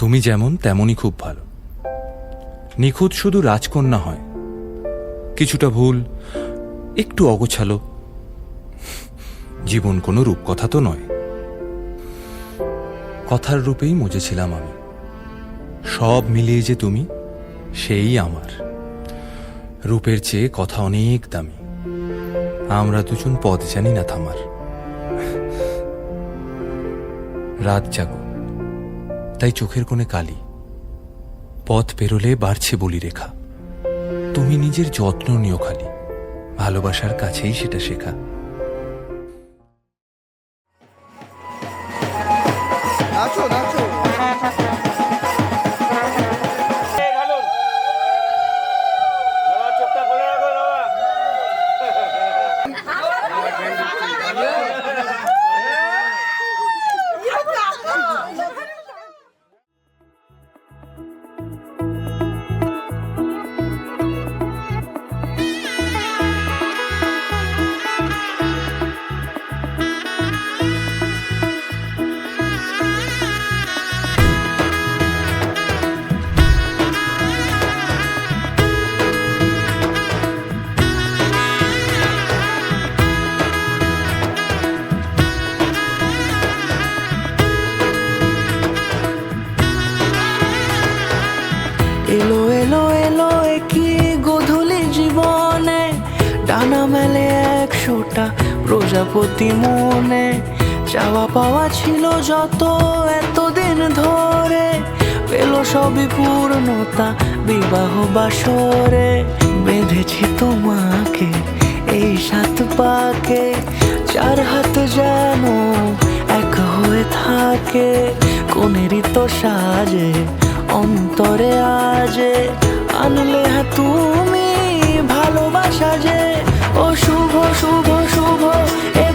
তুমি যেমন তেমনই খুব ভালো। নিখুঁত শুধু রাজকন্যা হয়, কিছুটা ভুল, একটু অগোছালো। জীবন কোনো রূপকথা তো নয়। কথার রূপেই মজেছিলাম আমি। সব মিলিয়ে যে তুমি, সেই আমার। রূপের চেয়ে কথা অনেক দামি। আমরা দুজন পথ জানি না থামার। রাত জাগো, তাই চোখের কোণে কালি। পথ পেরোলে বাড়ছে বলি রেখা। তুমি নিজের যত্ন নিও খালি, ভালোবাসার কাছেই সেটা শেখা। নাচো নাচো। এলো এলো এলো একই গোধূলি জীবনে, ডানা মেলে 100টা প্রজাপতি মনে। চাওয়া পাওয়া ছিল যত এতদিন ধরে, পেল সবই পূর্ণতা বিবাহ বাসরে। বেঁধেছি তোমাকে এই 7 পাকে, 4 হাত যেন এক হয়ে থাকে। কোনেরই তো সাজে অন্তরে আজে, আনলে তুমি ভালোবাসা যে। ও শুভ শুভ শুভ এ